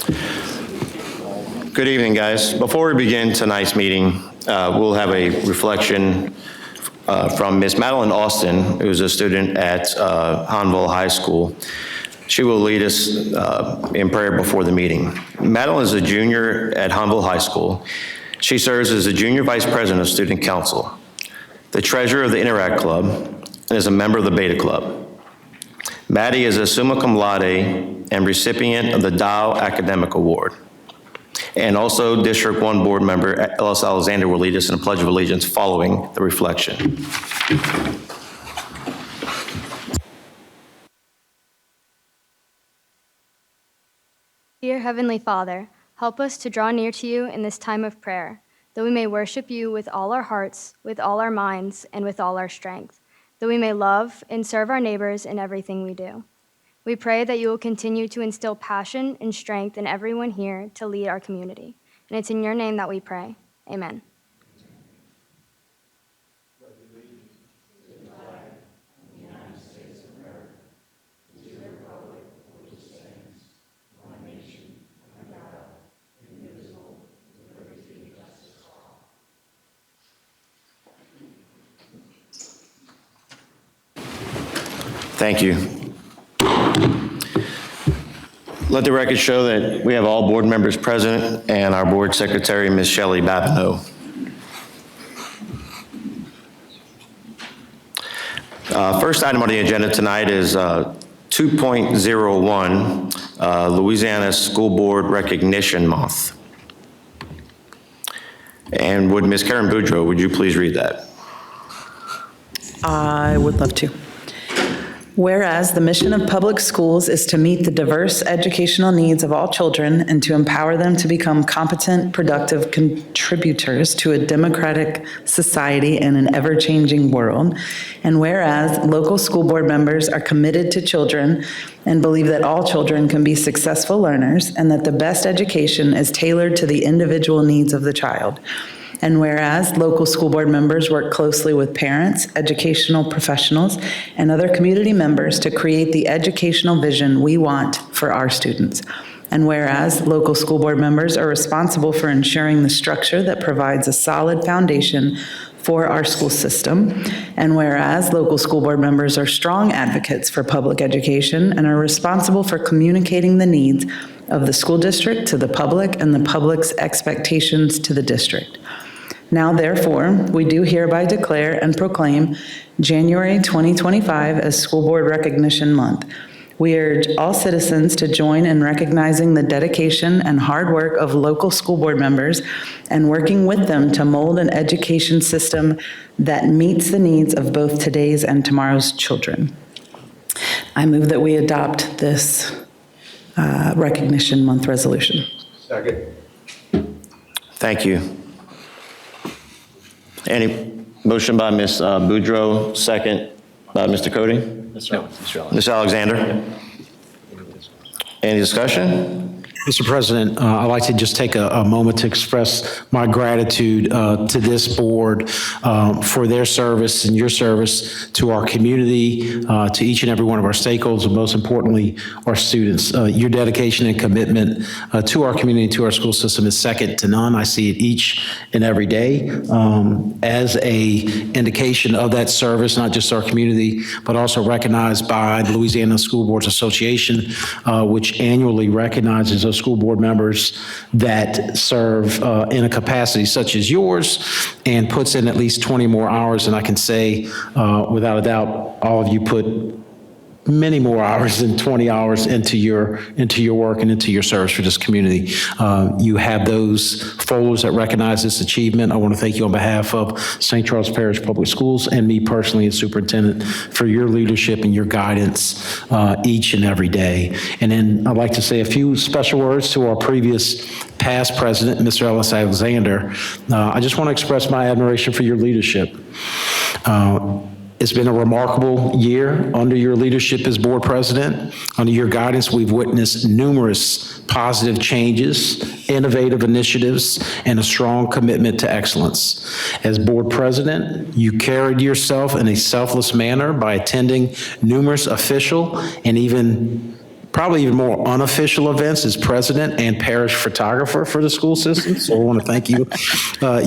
Good evening, guys. Before we begin tonight's meeting, we'll have a reflection from Ms. Madeline Austin, who's a student at Hanville High School. She will lead us in prayer before the meeting. Madeline is a junior at Hanville High School. She serves as the Junior Vice President of Student Council, the treasurer of the Interact Club, and is a member of the Beta Club. Maddie is a summa cum laude and recipient of the Dow Academic Award. And also District 1 board member Ellis Alexander will lead us in a Pledge of Allegiance following the reflection. Dear Heavenly Father, help us to draw near to you in this time of prayer, that we may worship you with all our hearts, with all our minds, and with all our strength, that we may love and serve our neighbors in everything we do. We pray that you will continue to instill passion and strength in everyone here to lead our community. And it's in your name that we pray. Amen. Thank you. Let the record show that we have all board members present and our board secretary, Ms. Shelley Babineau. First item on the agenda tonight is 2.01, Louisiana School Board Recognition Month. And would Ms. Karen Boudreau, would you please read that? I would love to. Whereas the mission of public schools is to meet the diverse educational needs of all children and to empower them to become competent, productive contributors to a democratic society in an ever-changing world, and whereas local school board members are committed to children and believe that all children can be successful learners and that the best education is tailored to the individual needs of the child. And whereas local school board members work closely with parents, educational professionals, and other community members to create the educational vision we want for our students. And whereas local school board members are responsible for ensuring the structure that provides a solid foundation for our school system. And whereas local school board members are strong advocates for public education and are responsible for communicating the needs of the school district to the public and the public's expectations to the district. Now, therefore, we do hereby declare and proclaim January 2025 as School Board Recognition Month. We urge all citizens to join in recognizing the dedication and hard work of local school board members and working with them to mold an education system that meets the needs of both today's and tomorrow's children. I move that we adopt this Recognition Month resolution. Second. Thank you. Any motion by Ms. Boudreau, second by Mr. Cody? Ms. Alexander? Any discussion? Mr. President, I'd like to just take a moment to express my gratitude to this board for their service and your service to our community, to each and every one of our stakeholders, and most importantly, our students. Your dedication and commitment to our community, to our school system is second to none. I see it each and every day as a indication of that service, not just our community, but also recognized by the Louisiana School Boards Association, which annually recognizes those school board members that serve in a capacity such as yours and puts in at least 20 more hours. And I can say, without a doubt, all of you put many more hours than 20 hours into your work and into your service for this community. You have those folders that recognize this achievement. I want to thank you on behalf of St. Charles Parish Public Schools and me personally as superintendent for your leadership and your guidance each and every day. And then I'd like to say a few special words to our past president, Mr. Ellis Alexander. I just want to express my admiration for your leadership. It's been a remarkable year under your leadership as board president. Under your guidance, we've witnessed numerous positive changes, innovative initiatives, and a strong commitment to excellence. As board president, you carried yourself in a selfless manner by attending numerous official and even probably even more unofficial events, is president and parish photographer for the school system. So I want to thank you.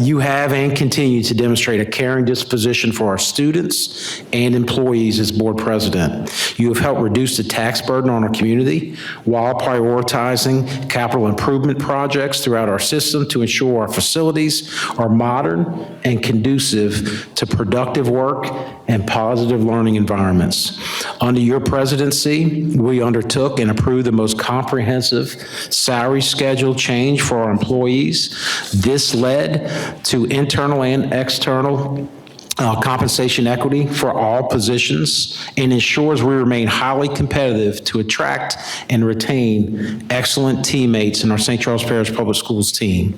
You have and continue to demonstrate a caring disposition for our students and employees as board president. You have helped reduce the tax burden on our community while prioritizing capital improvement projects throughout our system to ensure our facilities are modern and conducive to productive work and positive learning environments. Under your presidency, we undertook and approved the most comprehensive salary schedule change for our employees. This led to internal and external compensation equity for all positions and ensures we remain highly competitive to attract and retain excellent teammates in our St. Charles Parish Public Schools team.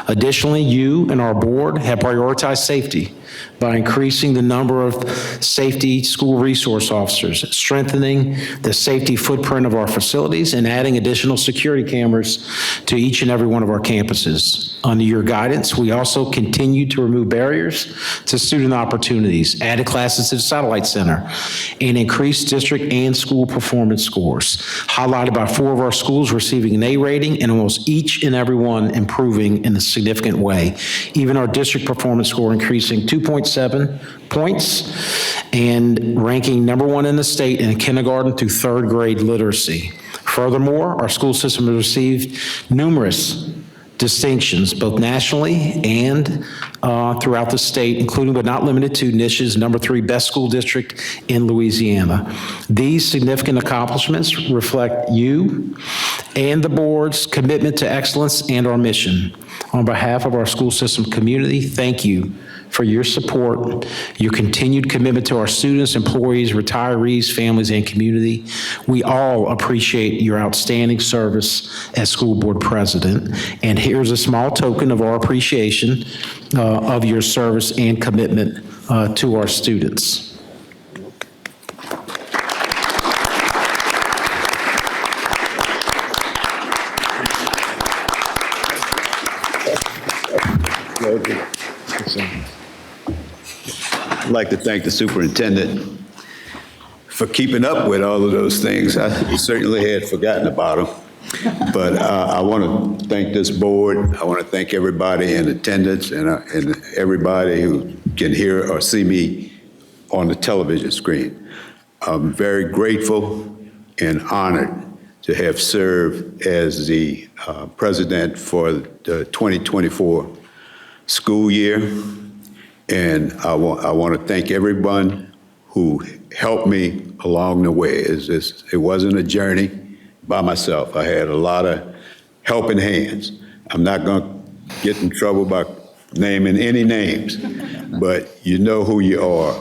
Additionally, you and our board have prioritized safety by increasing the number of safety school resource officers, strengthening the safety footprint of our facilities, and adding additional security cameras to each and every one of our campuses. Under your guidance, we also continue to remove barriers to student opportunities, added classes to the Satellite Center, and increased district and school performance scores, highlighted by 4 of our schools receiving an A rating and almost each and every one improving in a significant way. Even our district performance score increasing 2.7 points and ranking #1 in the state in kindergarten through 3rd grade literacy. Furthermore, our school system has received numerous distinctions, both nationally and throughout the state, including but not limited to NISH's #3 best school district in Louisiana. These significant accomplishments reflect you and the board's commitment to excellence and our mission. On behalf of our school system community, thank you for your support, your continued commitment to our students, employees, retirees, families, and community. We all appreciate your outstanding service as school board president. And here's a small token of our appreciation of your service and commitment to our students. I'd like to thank the superintendent for keeping up with all of those things. I certainly had forgotten about them. But I want to thank this board. I want to thank everybody in attendance and everybody who can hear or see me on the television screen. I'm very grateful and honored to have served as the president for the 2024 school year. And I want to thank everyone who helped me along the way. It wasn't a journey by myself. I had a lot of helping hands. I'm not going to get in trouble by naming any names, but you know who you are,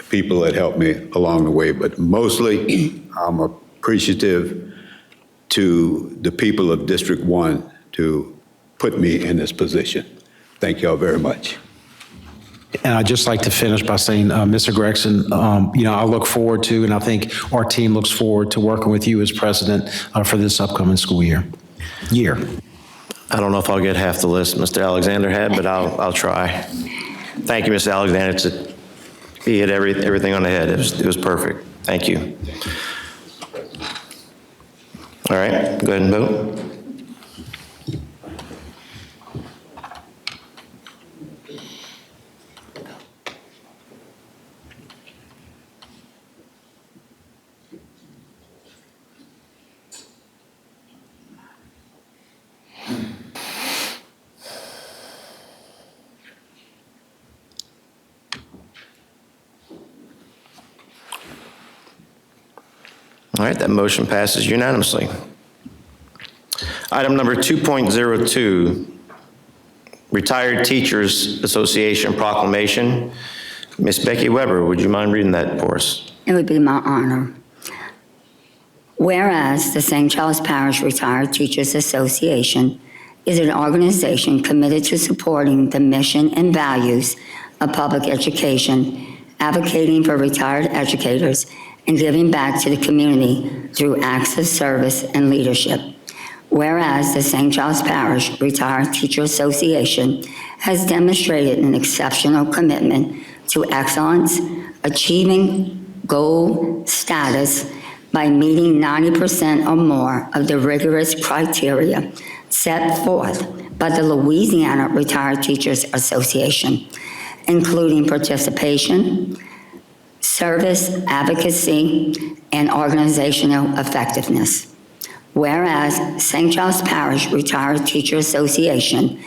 people that helped me along the way. But mostly, I'm appreciative to the people of District 1 to put me in this position. Thank y'all very much. And I'd just like to finish by saying, Mr. Gregson, I look forward to, and I think our team looks forward to working with you as president for this upcoming school year. I don't know if I'll get half the list Mr. Alexander had, but I'll try. Thank you, Mr. Alexander. He hit everything on the head. It was perfect. Thank you. All right, go ahead and vote. All right, that motion passes unanimously. Item number 2.02, Retired Teachers Association Proclamation. Ms. Becky Weber, would you mind reading that for us? It would be my honor. Whereas the St. Charles Parish Retired Teachers Association is an organization committed to supporting the mission and values of public education, advocating for retired educators, and giving back to the community through acts of service and leadership. Whereas the St. Charles Parish Retired Teacher Association has demonstrated an exceptional commitment to excellence, achieving gold status by meeting 90% or more of the rigorous criteria set forth by the Louisiana Retired Teachers Association, including participation, service, advocacy, and organizational effectiveness. Whereas St. Charles Parish Retired Teacher Association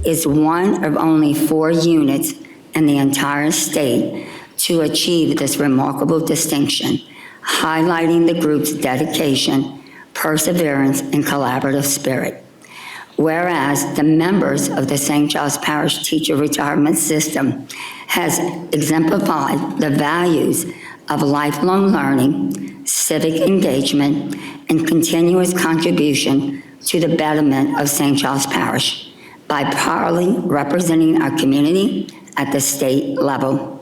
is one of only 4 units in the entire state to achieve this remarkable distinction, highlighting the group's dedication, perseverance, and collaborative spirit. Whereas the members of the St. Charles Parish Teacher Retirement System has exemplified the values of lifelong learning, civic engagement, and continuous contribution to the betterment of St. Charles Parish by proudly representing our community at the state level.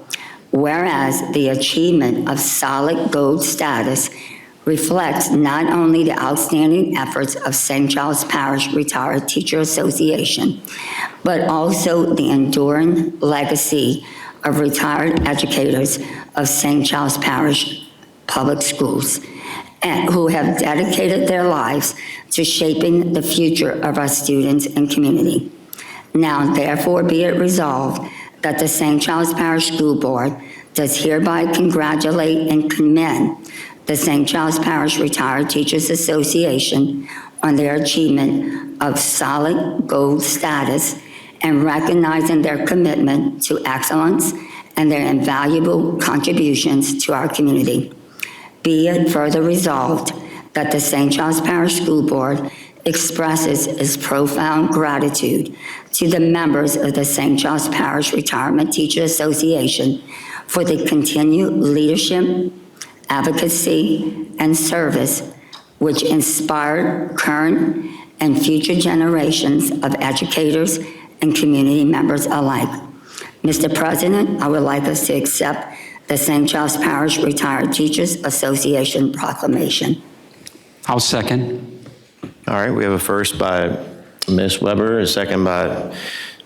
Whereas the achievement of solid gold status reflects not only the outstanding efforts of St. Charles Parish Retired Teacher Association, but also the enduring legacy of retired educators of St. Charles Parish Public Schools, and who have dedicated their lives to shaping the future of our students and community. Now, therefore, be it resolved that the St. Charles Parish School Board does hereby congratulate and commend the St. Charles Parish Retired Teachers Association on their achievement of solid gold status and recognizing their commitment to excellence and their invaluable contributions to our community. Be it further resolved that the St. Charles Parish School Board expresses its profound gratitude to the members of the St. Charles Parish Retirement Teacher Association for the continued leadership, advocacy, and service which inspired current and future generations of educators and community members alike. Mr. President, I would like us to accept the St. Charles Parish Retired Teachers Association proclamation. I'll second. All right, we have a first by Ms. Weber, a second by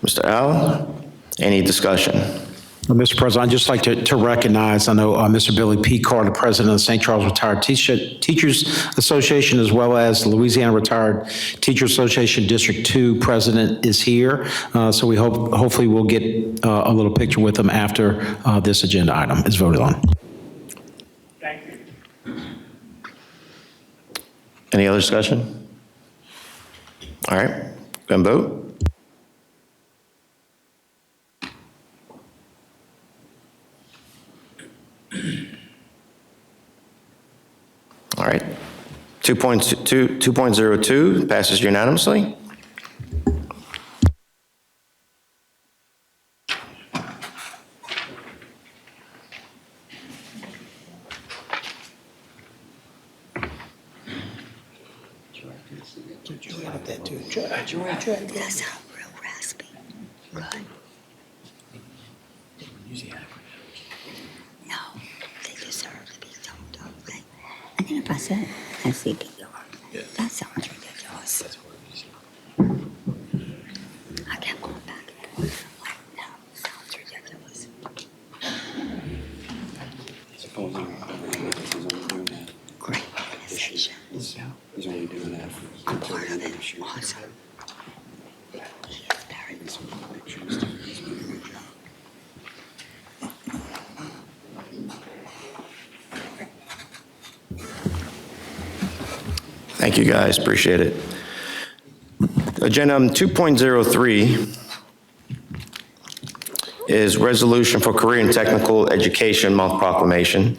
Mr. Al. Any discussion? Well, Mr. President, I'd just like to recognize, I know Mr. Billy P. Carr, the president of the St. Charles Retired Teachers Association, as well as the Louisiana Retired Teachers Association District 2 president is here. So we hopefully we'll get a little picture with them after this agenda item is voted on. Thank you. Any other discussion? All right, go and vote. All right, 2.02 passes unanimously. That sounds real raspy. Good. No, they deserve to be told, don't they? And then if I said SCPPS, that sounds ridiculous. I kept going back and forth. Like, no, sounds ridiculous. Great organization. He's only doing that. I'm part of it. Awesome. He is very Thank you, guys, appreciate it. Agenda item 2.03 is resolution for Career and Technical Education Month proclamation.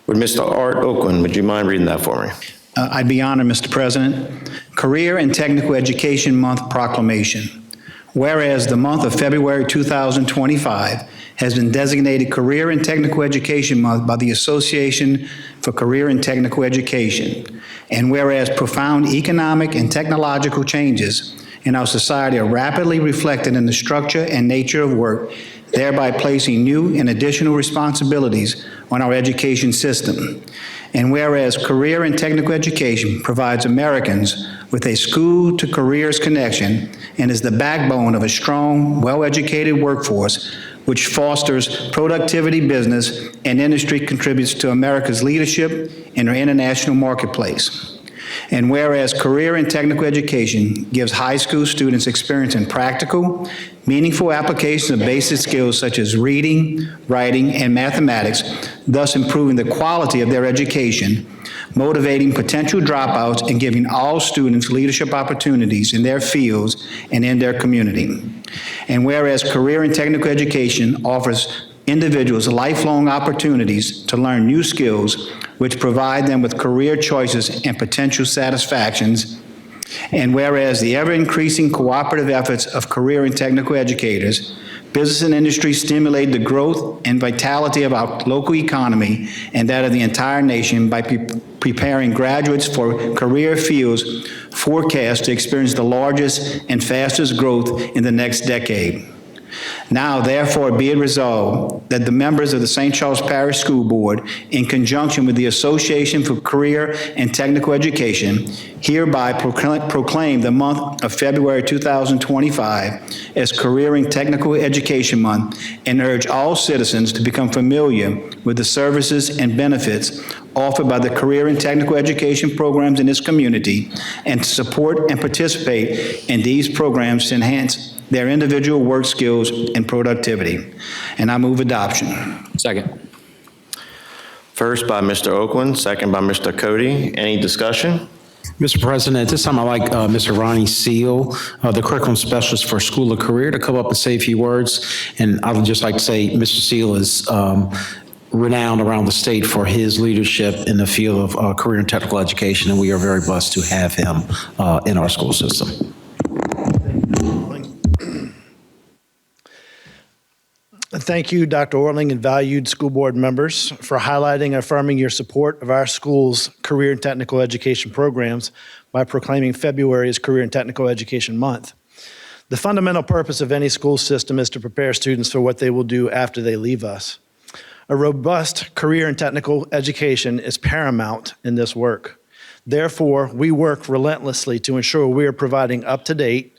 Would Mr. Art Oakland, would you mind reading that for me? I'd be honored, Mr. President. Career and Technical Education Month proclamation. Whereas the month of February 2025 has been designated Career and Technical Education Month by the Association for Career and Technical Education, and whereas profound economic and technological changes in our society are rapidly reflected in the structure and nature of work, thereby placing new and additional responsibilities on our education system. And whereas career and technical education provides Americans with a school-to-careers connection and is the backbone of a strong, well-educated workforce which fosters productivity, business, and industry, contributes to America's leadership in our international marketplace. And whereas career and technical education gives high school students experience in practical, meaningful application of basic skills such as reading, writing, and mathematics, thus improving the quality of their education, motivating potential dropouts, and giving all students leadership opportunities in their fields and in their community. And whereas career and technical education offers individuals lifelong opportunities to learn new skills which provide them with career choices and potential satisfactions. And whereas the ever-increasing cooperative efforts of career and technical educators, business and industry stimulate the growth and vitality of our local economy and that of the entire nation by preparing graduates for career fields forecast to experience the largest and fastest growth in the next decade. Now, therefore, be it resolved that the members of the St. Charles Parish School Board, in conjunction with the Association for Career and Technical Education, hereby proclaim the month of February 2025 as Career and Technical Education Month and urge all citizens to become familiar with the services and benefits offered by the career and technical education programs in this community and to support and participate in these programs to enhance their individual work skills and productivity. And I move adoption. Second. First by Mr. Oakland, second by Mr. Cody. Any discussion? Mr. President, at this time, I'd like Mr. Ronnie Seal, the curriculum specialist for School of Career, to come up and say a few words. And I would just like to say Mr. Seal is renowned around the state for his leadership in the field of career and technical education, and we are very blessed to have him in our school system. Thank you, Dr. Orling, and valued school board members, for highlighting and affirming your support of our school's career and technical education programs by proclaiming February as Career and Technical Education Month. The fundamental purpose of any school system is to prepare students for what they will do after they leave us. A robust career and technical education is paramount in this work. Therefore, we work relentlessly to ensure we are providing up-to-date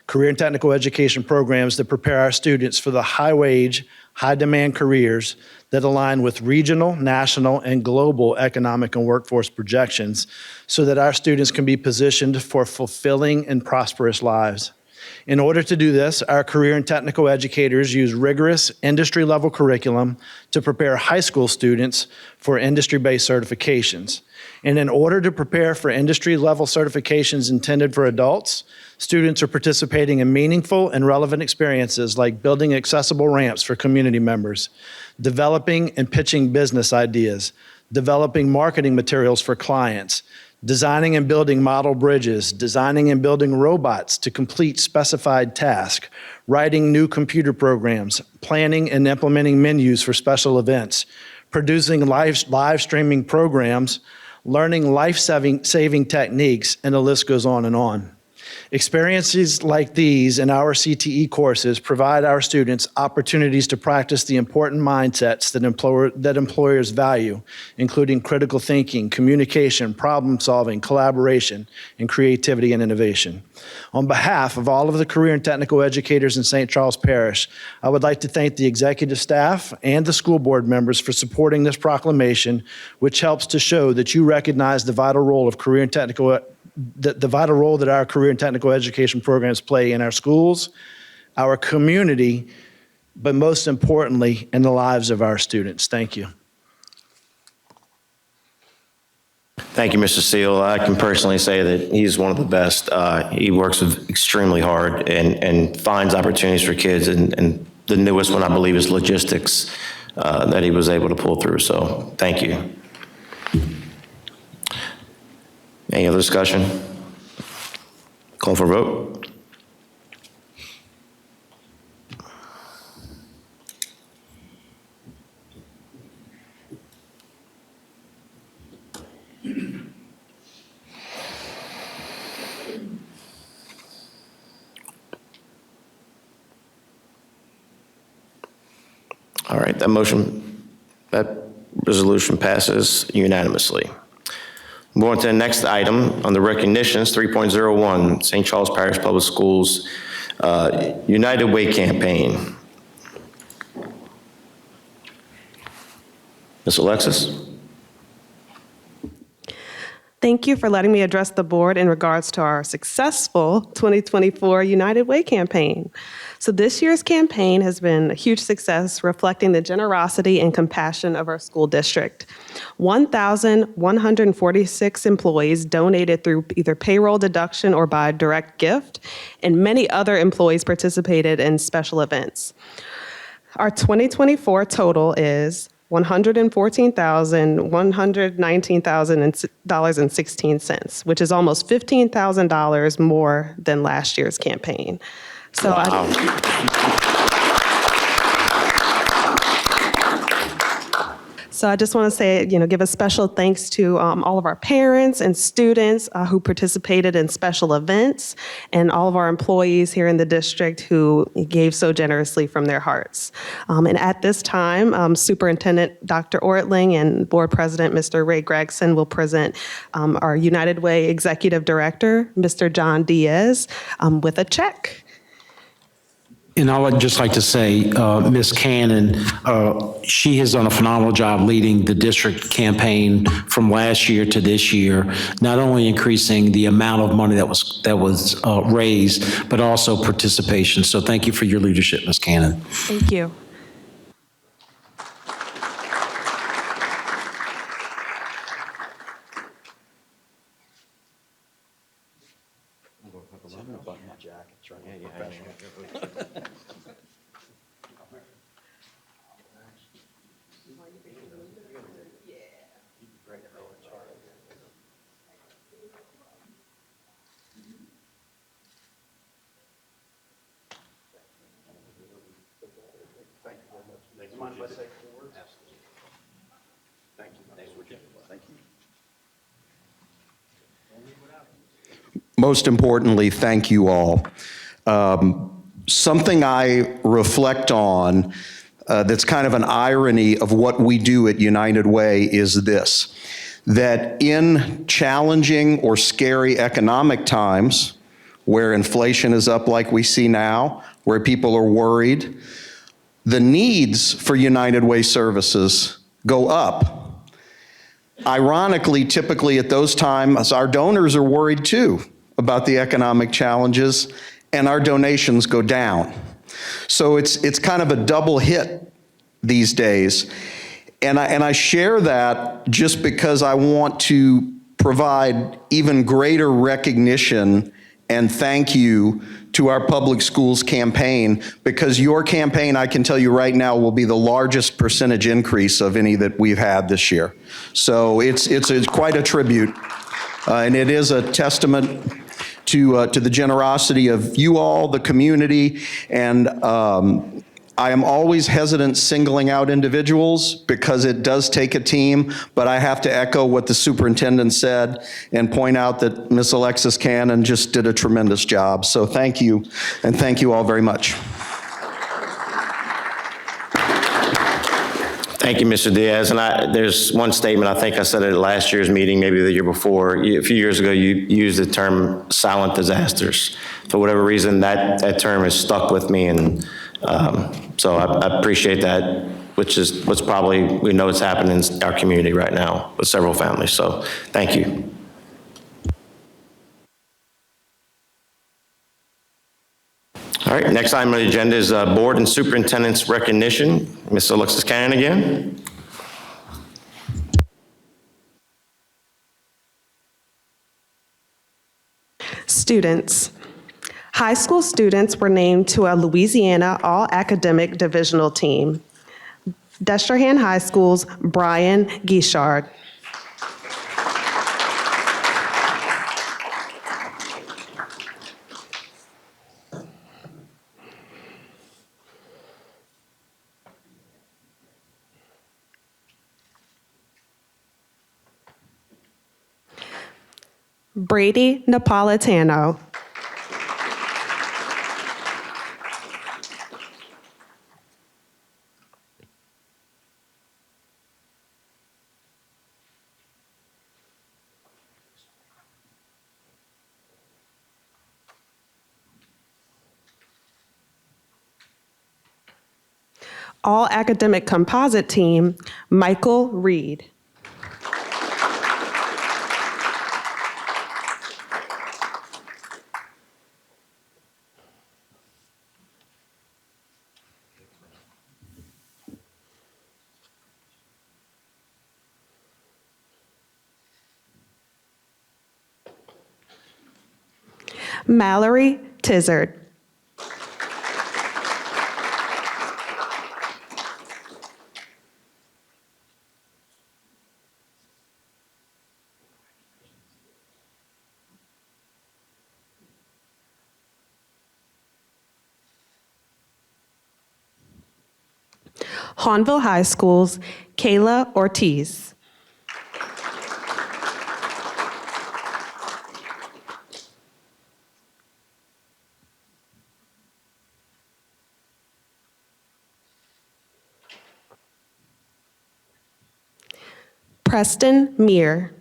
career and technical education programs that prepare our students for the high-wage, high-demand careers that align with regional, national, and global economic and workforce projections so that our students can be positioned for fulfilling and prosperous lives. In order to do this, our career and technical educators use rigorous industry-level curriculum to prepare high school students for industry-based certifications. And in order to prepare for industry-level certifications intended for adults, students are participating in meaningful and relevant experiences like building accessible ramps for community members, developing and pitching business ideas, developing marketing materials for clients, designing and building model bridges, designing and building robots to complete specified tasks, writing new computer programs, planning and implementing menus for special events, producing live streaming programs, learning life-saving techniques, and the list goes on and on. Experiences like these in our CTE courses provide our students opportunities to practice the important mindsets that employers value, including critical thinking, communication, problem solving, collaboration, and creativity and innovation. On behalf of all of the career and technical educators in St. Charles Parish, I would like to thank the executive staff and the school board members for supporting this proclamation, which helps to show that you recognize the vital role of career and technical the vital role that our career and technical education programs play in our schools, our community, but most importantly, in the lives of our students. Thank you. Thank you, Mr. Seal. I can personally say that he's one of the best. He works extremely hard and finds opportunities for kids. And the newest one, I believe, is logistics that he was able to pull through. So thank you. Any other discussion? Call for vote. All right, that resolution passes unanimously. Move on to the next item on the recognitions, 3.01, St. Charles Parish Public Schools United Way Campaign. Ms. Alexis? Thank you for letting me address the board in regards to our successful 2024 United Way campaign. So this year's campaign has been a huge success, reflecting the generosity and compassion of our school district. 1,146 employees donated through either payroll deduction or by direct gift, and many other employees participated in special events. Our 2024 total is $114,119,16, which is almost $15,000 more than last year's campaign. So I just want to say, give a special thanks to all of our parents and students who participated in special events, and all of our employees here in the district who gave so generously from their hearts. And at this time, Superintendent Dr. Ortling and Board President Mr. Ray Gregson will present our United Way Executive Director, Mr. John Diaz, with a check. And I would just like to say, Ms. Cannon, she has done a phenomenal job leading the district campaign from last year to this year, not only increasing the amount of money that was raised, but also participation. So thank you for your leadership, Ms. Cannon. Thank you. Most importantly, thank you all. Something I reflect on that's kind of an irony of what we do at United Way is this, that in challenging or scary economic times, where inflation is up like we see now, where people are worried, the needs for United Way services go up. Ironically, typically at those times, our donors are worried too about the economic challenges, and our donations go down. So it's kind of a double hit these days. And I share that just because I want to provide even greater recognition and thank you to our public schools campaign, because your campaign, I can tell you right now, will be the largest percentage increase of any that we've had this year. So it's quite a tribute, and it is a testament to the generosity of you all, the community, and I am always hesitant singling out individuals because it does take a team, but I have to echo what the superintendent said and point out that Ms. Alexis Cannon just did a tremendous job. So thank you, and thank you all very much. Thank you, Mr. Diaz. And there's one statement, I think I said it at last year's meeting, maybe the year before. A few years ago, you used the term silent disasters. For whatever reason, that term has stuck with me, and so I appreciate that, which is what's probably, we know it's happening in our community right now with several families. So thank you. All right, next item on the agenda is board and superintendent's recognition. Ms. Alexis Cannon again. Students. High school students were named to a Louisiana All-Academic Divisional Team. Destrehan High School's Brian Guichard. Brady Napolitano. All academic composite team, Michael Reed. Mallory Tizard. Hahnville High School's Kayla Ortiz. Preston Meir.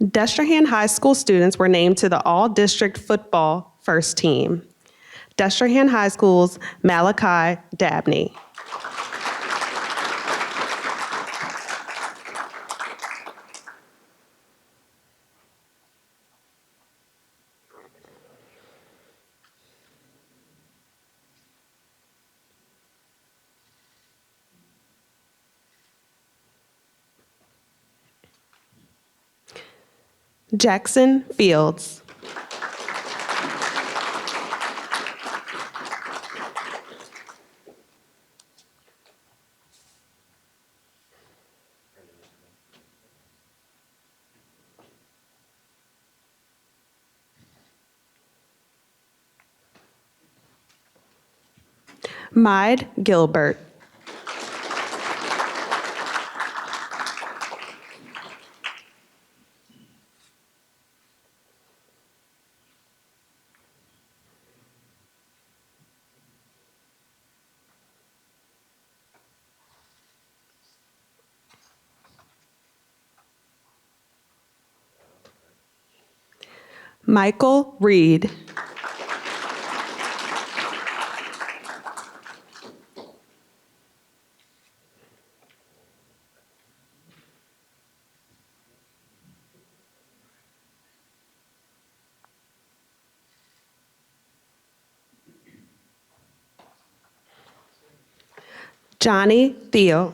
Destrehan High School students were named to the All-District Football First Team. Destrehan High School's Malachi Dabney. Jackson Fields. Maid Gilbert. Michael Reed. Johnny Theo.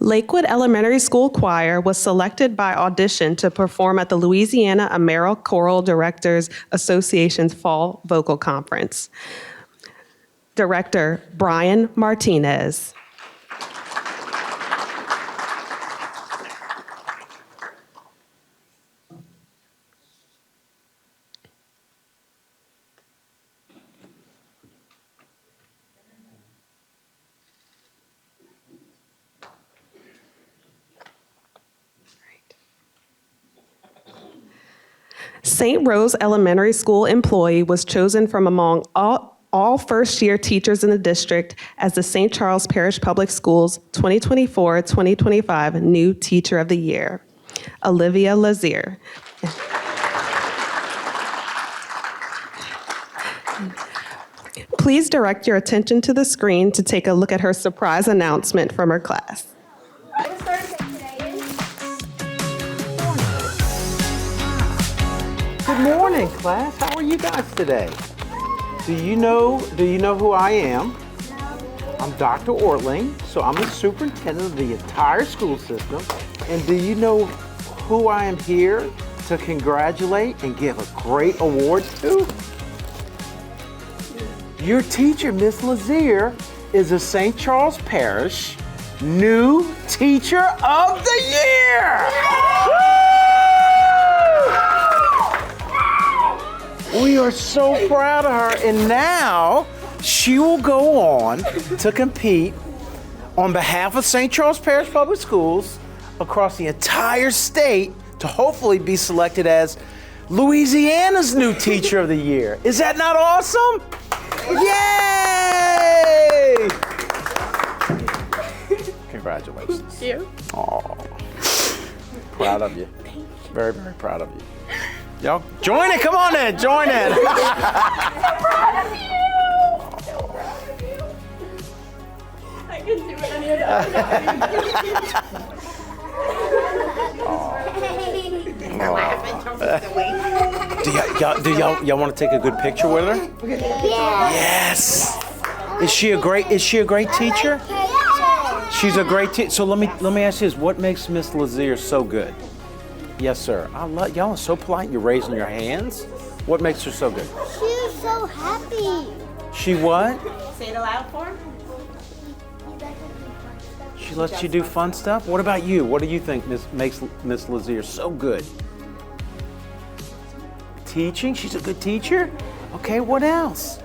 Lakewood Elementary School Choir was selected by audition to perform at the Louisiana AmeriChoral Directors Association's Fall Vocal Conference. Director Brian Martinez. St. Rose Elementary School employee was chosen from among all first-year teachers in the district as the St. Charles Parish Public Schools 2024-2025 New Teacher of the Year. Olivia Lazier. Please direct your attention to the screen to take a look at her surprise announcement from her class. Good morning, class. How are you guys today? Do you know who I am? I'm Dr. Ortling, so I'm the superintendent of the entire school system. And do you know who I am here to congratulate and give a great award to? Your teacher, Miss Lazier, is a St. Charles Parish new Teacher of the Year. Woo! We are so proud of her, and now she will go on to compete on behalf of St. Charles Parish Public Schools across the entire state to hopefully be selected as Louisiana's new Teacher of the Year. Is that not awesome? Yay! Congratulations. Thank you. Oh, proud of you. Very, very proud of you. Y'all join it. Come on in. Join in. So proud of you. I can do any of that. Do y'all want to take a good picture with her? Yeah. Yes. Is she a great teacher? She's a great teacher. So let me ask you this: what makes Miss Lazier so good? Yes, sir. I love y'all are so polite. You're raising your hands. What makes her so good? She's so happy. She what? Say it aloud for him. She lets you do fun stuff? What about you? What do you think makes Miss Lazier so good? Teaching? She's a good teacher? Okay, what else?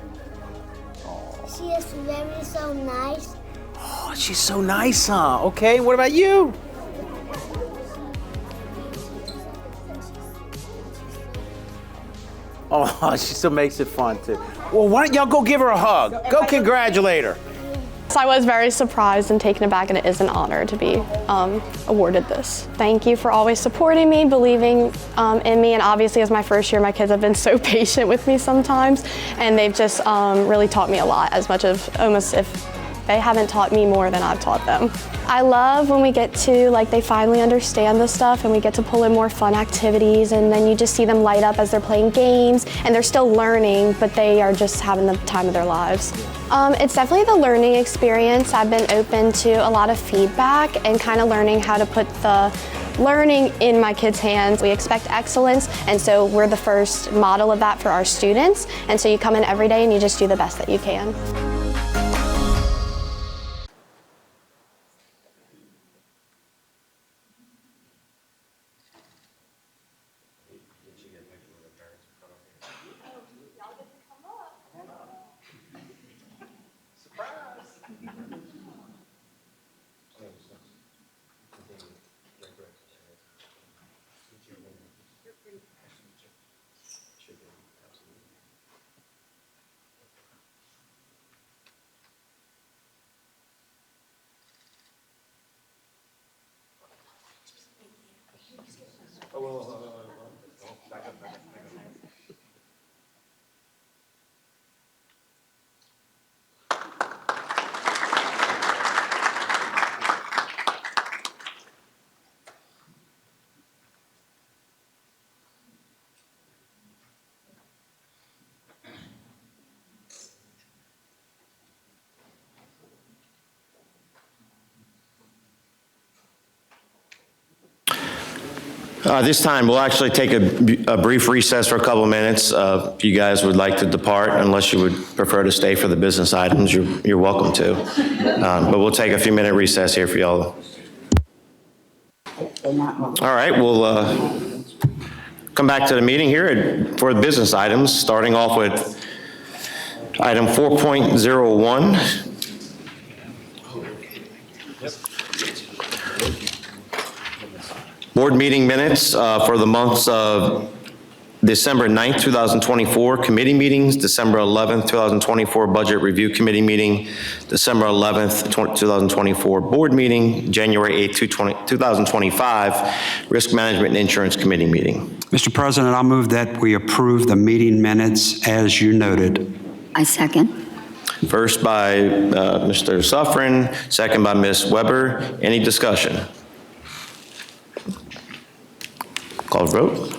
She is very so nice. Oh, she's so nice, huh? Okay, what about you? Oh, she still makes it fun too. Well, why don't y'all go give her a hug? Go congratulate her. So I was very surprised and taken aback, and it is an honor to be awarded this. Thank you for always supporting me, believing in me, and obviously as my first year, my kids have been so patient with me sometimes, and they've just really taught me a lot, as much of almost if they haven't taught me more than I've taught them. I love when we get to, they finally understand the stuff and we get to pull in more fun activities, and then you just see them light up as they're playing games, and they're still learning, but they are just having the time of their lives. It's definitely the learning experience. I've been open to a lot of feedback and kind of learning how to put the learning in my kids' hands. We expect excellence, and so we're the first model of that for our students, and so you come in every day and you just do the best that you can. This time, we'll actually take a brief recess for a couple of minutes. If you guys would like to depart, unless you would prefer to stay for the business items, you're welcome to. But we'll take a few minute recess here for y'all. All right, we'll come back to the meeting here for the business items, starting off with item 4.01. Board meeting minutes for the months of December 9th, 2024, committee meetings, December 11th, 2024, budget review committee meeting, December 11th, 2024, board meeting, January 8th, 2025, risk management and insurance committee meeting. Mr. President, I move that we approve the meeting minutes as you noted. I second. First by Mr. Suffren, second by Ms. Weber. Any discussion? Call vote.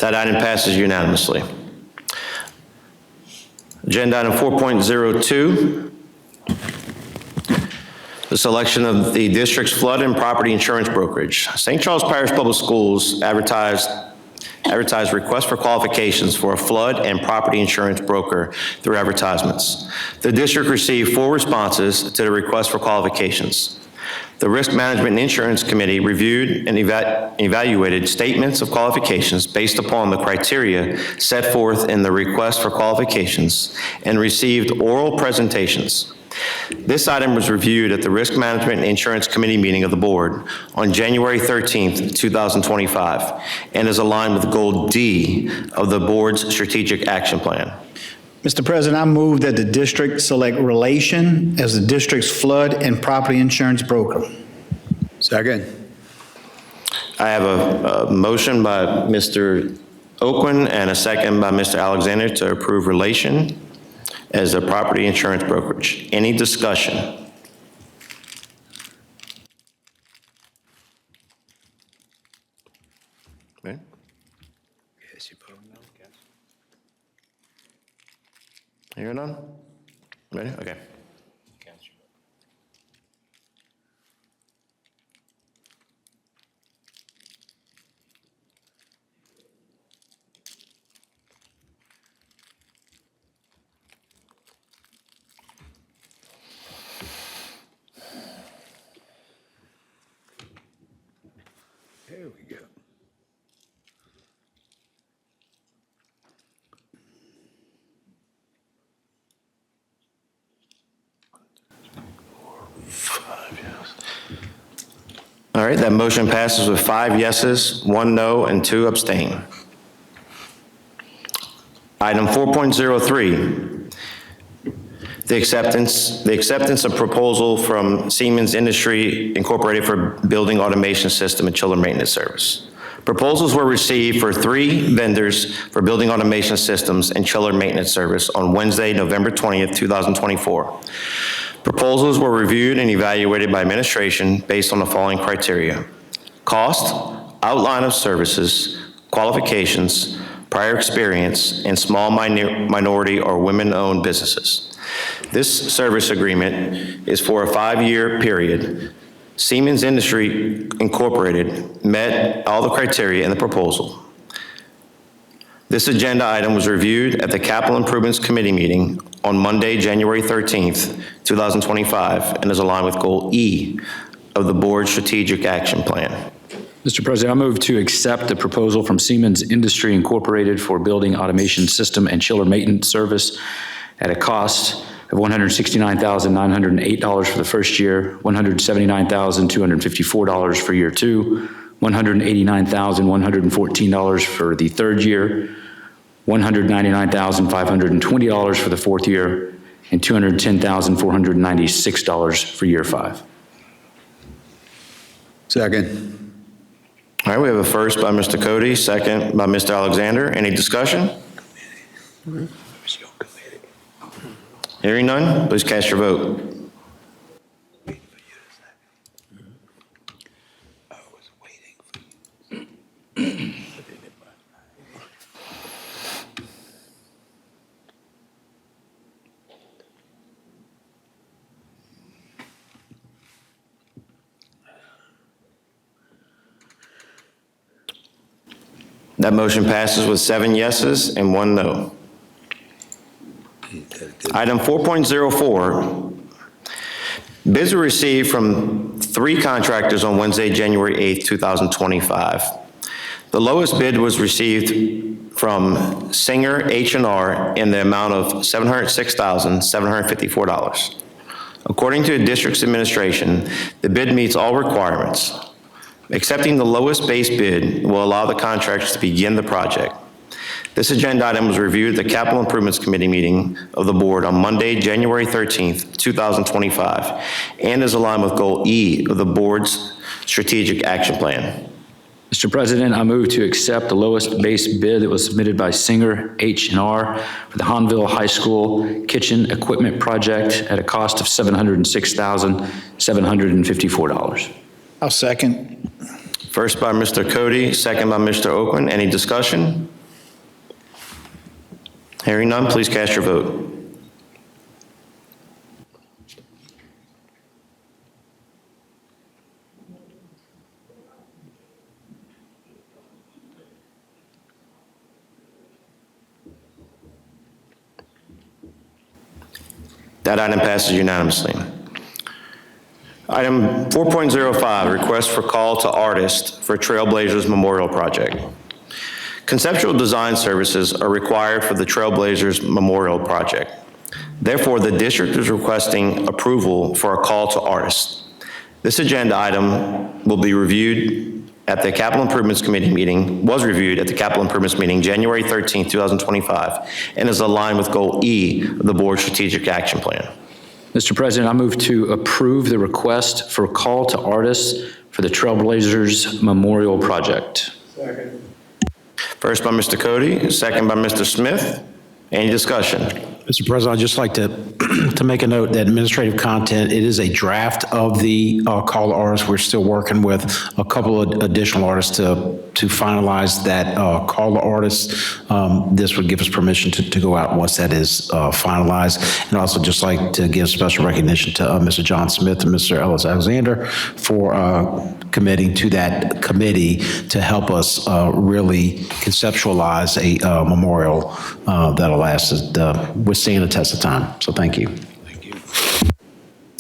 That item passes unanimously. Agenda item 4.02, the selection of the district's flood and property insurance brokerage. St. Charles Parish Public Schools advertised requests for qualifications for a flood and property insurance broker through advertisements. The district received 4 responses to the request for qualifications. The Risk Management and Insurance Committee reviewed and evaluated statements of qualifications based upon the criteria set forth in the request for qualifications and received oral presentations. This item was reviewed at the Risk Management and Insurance Committee meeting of the board on January 13th, 2025, and is aligned with Goal D of the board's strategic action plan. Mr. President, I move that the district select Relation as the district's flood and property insurance broker. Second. I have a motion by Mr. Oakman and a second by Mr. Alexander to approve Relation as a property insurance brokerage. Any discussion? Okay. Hear none? Ready? Okay. There we go. All right, that motion passes with 5 yeses, 1 no, and 2 abstain. Item 4.03, the acceptance of proposal from Siemens Industry Incorporated for building automation system and chiller maintenance service. Proposals were received for 3 vendors for building automation systems and chiller maintenance service on Wednesday, November 20th, 2024. Proposals were reviewed and evaluated by administration based on the following criteria: cost, outline of services, qualifications, prior experience, and small minority or women-owned businesses. This service agreement is for a 5-year period. Siemens Industry Incorporated met all the criteria in the proposal. This agenda item was reviewed at the Capital Improvements Committee meeting on Monday, January 13th, 2025, and is aligned with Goal E of the board's strategic action plan. Mr. President, I move to accept the proposal from Siemens Industry Incorporated for building automation system and chiller maintenance service at a cost of $169,908 for the first year, $179,254 for year 2, $189,114 for the third year, $199,520 for the fourth year, and $210,496 for year 5. Second. All right, we have a first by Mr. Cody, second by Mr. Alexander. Any discussion? Hearing none, please cast your vote. That motion passes with 7 yeses and 1 no. Item 4.04, bids were received from 3 contractors on Wednesday, January 8th, 2025. The lowest bid was received from Singer H&R in the amount of $706,754. According to the district's administration, the bid meets all requirements. Accepting the lowest base bid will allow the contractors to begin the project. This agenda item was reviewed at the Capital Improvements Committee meeting of the board on Monday, January 13th, 2025, and is aligned with Goal E of the board's strategic action plan. Mr. President, I move to accept the lowest base bid that was submitted by Singer H&R for the Hanville High School kitchen equipment project at a cost of $706,754. I'll second. First by Mr. Cody, second by Mr. Oakland. Any discussion? Hearing none, please cast your vote. That item passes unanimously. Item 4.05, request for call to artist for Trailblazers Memorial Project. Conceptual design services are required for the Trailblazers Memorial Project. Therefore, the district is requesting approval for a call to artists. This agenda item will be reviewed at the Capital Improvements Committee meeting, was reviewed at the Capital Improvements meeting January 13, 2025, and is aligned with Goal E of the Board's Strategic Action Plan. Mr. President, I move to approve the request for call to artists for the Trailblazers Memorial Project. Second. First by Mr. Cody, second by Mr. Smith. Any discussion? Mr. President, I'd just like to make a note that administrative content, it is a draft of the call to artists. We're still working with a couple of additional artists to finalize that call to artists. This would give us permission to go out once that is finalized. And also just like to give special recognition to Mr. John Smith and Mr. Ellis Alexander for committing to that committee to help us really conceptualize a memorial that'll last withstand the test of time. So thank you.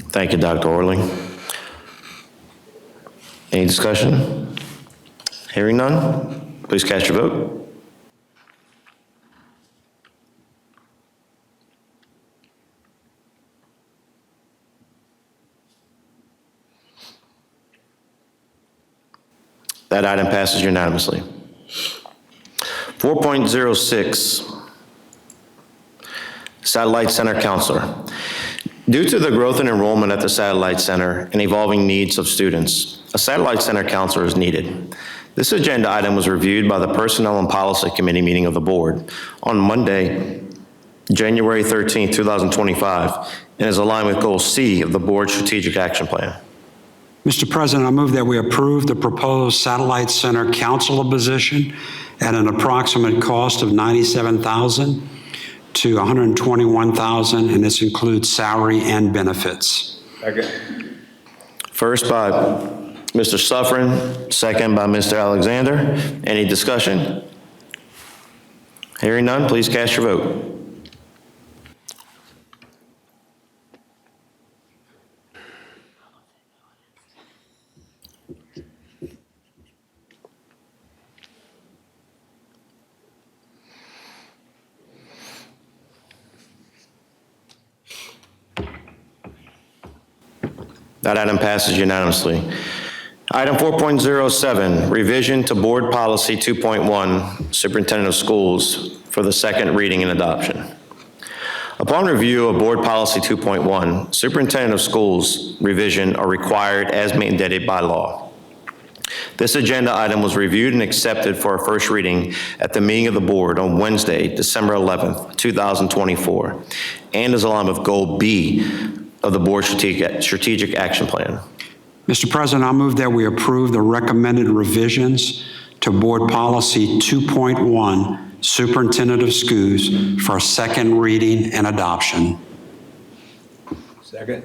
Thank you, Dr. Orling. Any discussion? Hearing none, please cast your vote. That item passes unanimously. 4.06, Satellite Center Counselor. Due to the growth in enrollment at the Satellite Center and evolving needs of students, a Satellite Center Counselor is needed. This agenda item was reviewed by the Personnel and Policy Committee meeting of the Board on Monday, January 13, 2025, and is aligned with Goal C of the Board's Strategic Action Plan. Mr. President, I move that we approve the proposed Satellite Center Counselor position at an approximate cost of $97,000 to $121,000, and this includes salary and benefits. First by Mr. Suffren, second by Mr. Alexander. Any discussion? Hearing none, please cast your vote. That item passes unanimously. Item 4.07, revision to Board Policy 2.1, Superintendent of Schools for the second reading and adoption. Upon review of Board Policy 2.1, Superintendent of Schools revision are required as mandated by law. This agenda item was reviewed and accepted for a first reading at the meeting of the Board on Wednesday, December 11th, 2024, and is aligned with Goal B of the Board's Strategic Action Plan. Mr. President, I move that we approve the recommended revisions to Board Policy 2.1, Superintendent of Schools, for second reading and adoption. Second.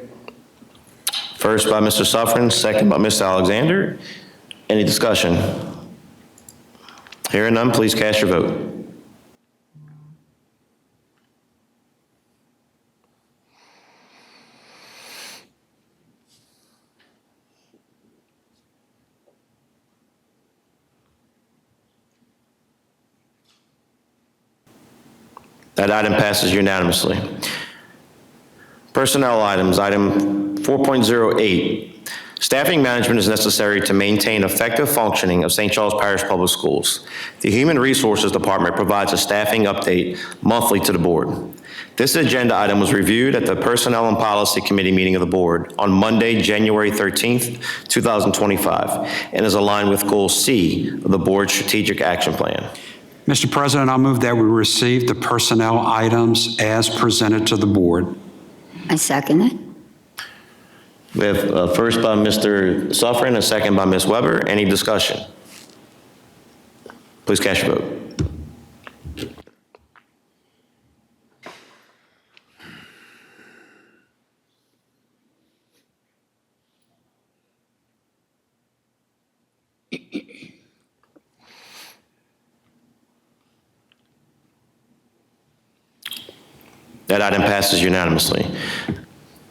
First by Mr. Suffren, second by Mr. Alexander. Any discussion? Hearing none, please cast your vote. That item passes unanimously. Personnel items, item 4.08. Staffing management is necessary to maintain effective functioning of St. Charles Parish Public Schools. The Human Resources Department provides a staffing update monthly to the Board. This agenda item was reviewed at the Personnel and Policy Committee meeting of the Board on Monday, January 13th, 2025, and is aligned with Goal C of the Board's Strategic Action Plan. Mr. President, I move that we receive the personnel items as presented to the Board. I second it. We have a first by Mr. Suffren, a second by Ms. Weber. Any discussion? Please cast your vote. That item passes unanimously.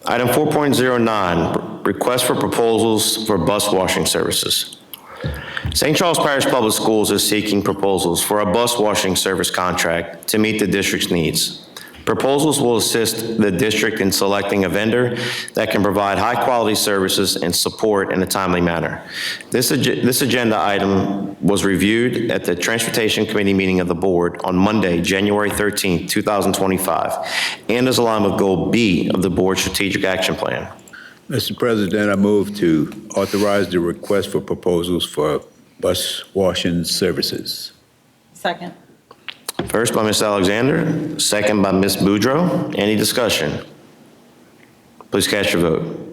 Item 4.09, request for proposals for bus washing services. St. Charles Parish Public Schools is seeking proposals for a bus washing service contract to meet the district's needs. Proposals will assist the district in selecting a vendor that can provide high-quality services and support in a timely manner. This agenda item was reviewed at the Transportation Committee meeting of the board on Monday, January 13th, 2025, and is aligned with Goal B of the board's strategic action plan. Mr. President, I move to authorize the request for proposals for bus washing services. Second. First by Ms. Alexander, second by Ms. Boudreau. Any discussion? Please cast your vote.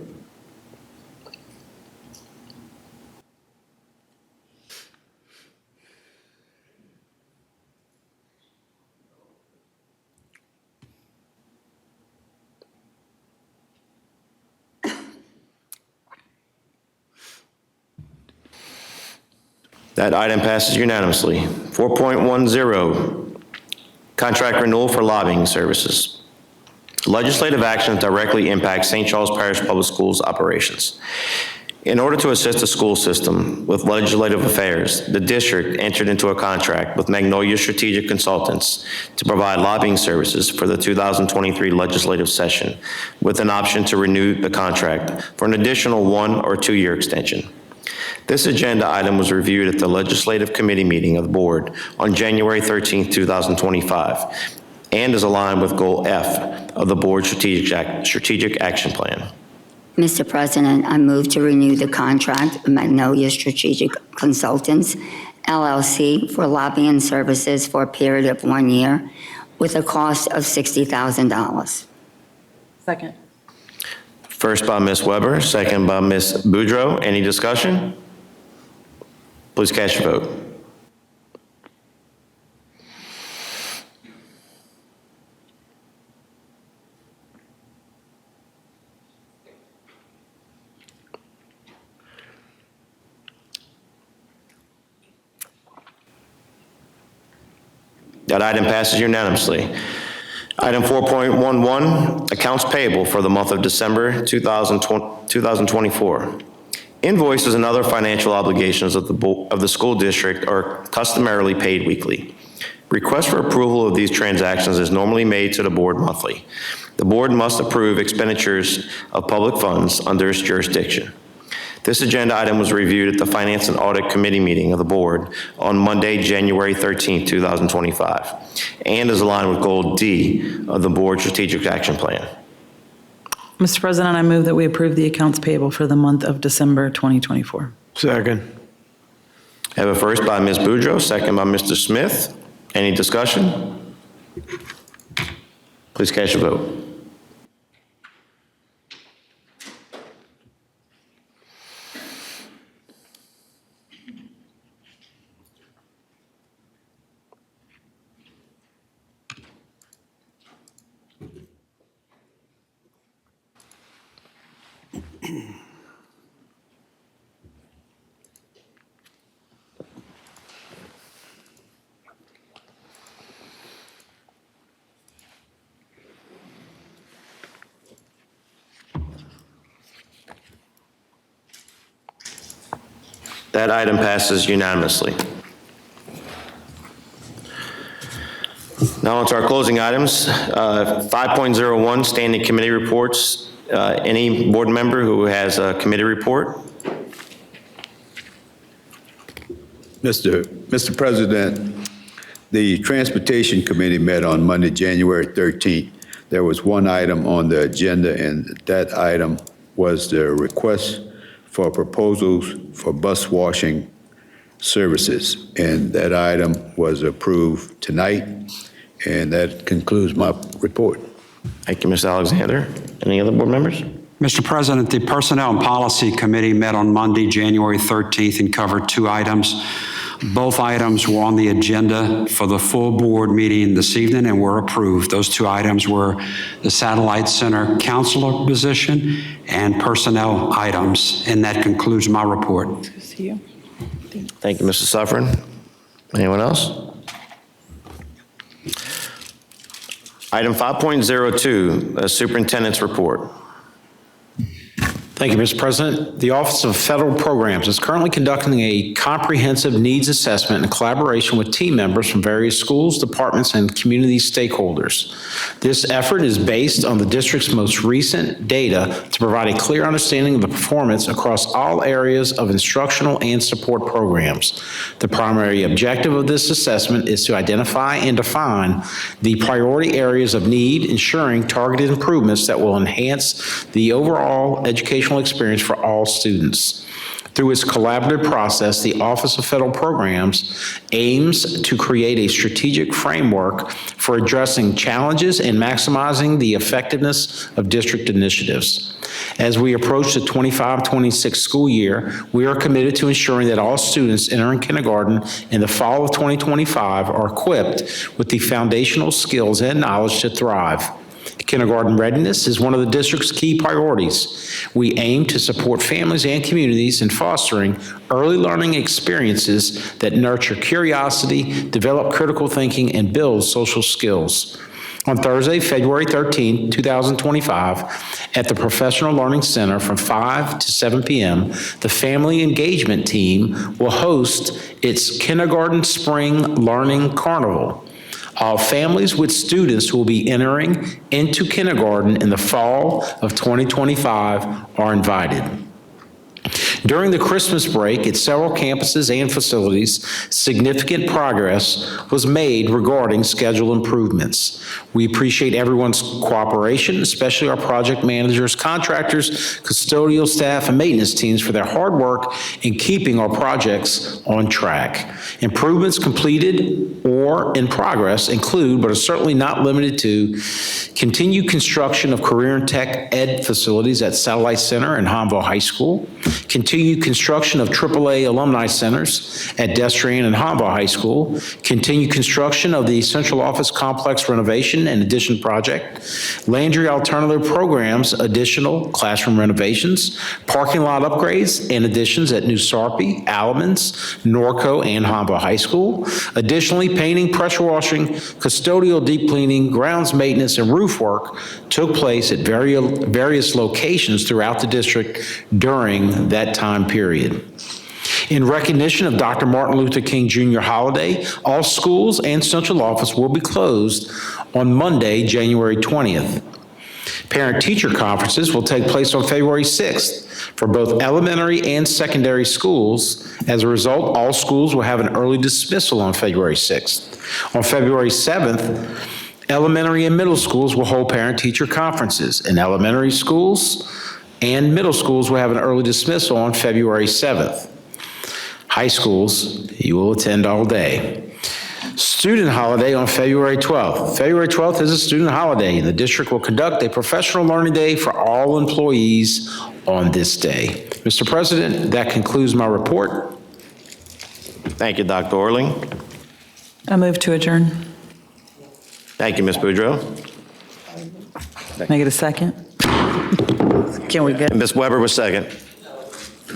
That item passes unanimously. 4.10, contract renewal for lobbying services. Legislative action directly impacts St. Charles Parish Public Schools operations. In order to assist the school system with legislative affairs, the district entered into a contract with Magnolia Strategic Consultants to provide lobbying services for the 2023 legislative session, with an option to renew the contract for an additional 1 or 2 year extension. This agenda item was reviewed at the Legislative Committee meeting of the board on January 13th, 2025, and is aligned with Goal F of the board's strategic action plan. Mr. President, I move to renew the contract with Magnolia Strategic Consultants, LLC, for lobbying services for a period of 1 year with a cost of $60,000. Second. First by Ms. Weber, second by Ms. Boudreau. Any discussion? Please cast your vote. That item passes unanimously. Item 4.11, accounts payable for the month of December 2024. Invoices and other financial obligations of the school district are customarily paid weekly. Request for approval of these transactions is normally made to the board monthly. The board must approve expenditures of public funds under its jurisdiction. This agenda item was reviewed at the Finance and Audit Committee meeting of the board on Monday, January 13th, 2025, and is aligned with Goal D of the board's strategic action plan. Mr. President, I move that we approve the accounts payable for the month of December 2024. Second. I have a first by Ms. Boudreau, second by Mr. Smith. Any discussion? Please cast your vote. That item passes unanimously. Now on to our closing items. 5.01, standing committee reports. Any board member who has a committee report? Mr. President, the Transportation Committee met on Monday, January 13th. There was one item on the agenda, and that item was the request for proposals for bus washing services. And that item was approved tonight, and that concludes my report. Thank you, Ms. Alexander. Any other board members? Mr. President, the Personnel and Policy Committee met on Monday, January 13th, and covered 2 items. Both items were on the agenda for the full board meeting this evening and were approved. Those 2 items were the Satellite Center counselor position and personnel items. And that concludes my report. Thank you, Mr. Suffren. Anyone else? Item 5.02, Superintendent's Report. Thank you, Mr. President. The Office of Federal Programs is currently conducting a comprehensive needs assessment in collaboration with team members from various schools, departments, and community stakeholders. This effort is based on the district's most recent data to provide a clear understanding of the performance across all areas of instructional and support programs. The primary objective of this assessment is to identify and define the priority areas of need, ensuring targeted improvements that will enhance the overall educational experience for all students. Through its collaborative process, the Office of Federal Programs aims to create a strategic framework for addressing challenges and maximizing the effectiveness of district initiatives. As we approach the 25-26 school year, we are committed to ensuring that all students entering kindergarten in the fall of 2025 are equipped with the foundational skills and knowledge to thrive. Kindergarten readiness is one of the district's key priorities. We aim to support families and communities in fostering early learning experiences that nurture curiosity, develop critical thinking, and build social skills. On Thursday, February 13, 2025, at the Professional Learning Center from 5 to 7 p.m., the Family Engagement Team will host its Kindergarten Spring Learning Carnival. All families with students who will be entering into kindergarten in the fall of 2025 are invited. During the Christmas break at several campuses and facilities, significant progress was made regarding schedule improvements. We appreciate everyone's cooperation, especially our project managers, contractors, custodial staff, and maintenance teams for their hard work in keeping our projects on track. Improvements completed or in progress include, but are certainly not limited to, continued construction of career and tech ed facilities at Satellite Center and Hanville High School, continued construction of AAA alumni centers at Destrian and Hanville High School, continued construction of the central office complex renovation and addition project, Landry Alternative Programs additional classroom renovations, parking lot upgrades and additions at New Sarpy, Alamans, Norco, and Hanville High School. Additionally, painting, pressure washing, custodial deep cleaning, grounds maintenance, and roof work took place at various locations throughout the district during that time period. In recognition of Dr. Martin Luther King Jr. holiday, all schools and central office will be closed on Monday, January 20th. Parent-teacher conferences will take place on February 6th for both elementary and secondary schools. As a result, all schools will have an early dismissal on February 6th. On February 7th, elementary and middle schools will hold parent-teacher conferences, and elementary schools and middle schools will have an early dismissal on February 7th. High schools, you will attend all day. Student holiday on February 12th. February 12th is a student holiday, and the district will conduct a professional learning day for all employees on this day. Mr. President, that concludes my report. Thank you, Dr. Orling. I move to adjourn. Thank you, Ms. Boudreau. Can I get a second? Can we get? Ms. Weber was second.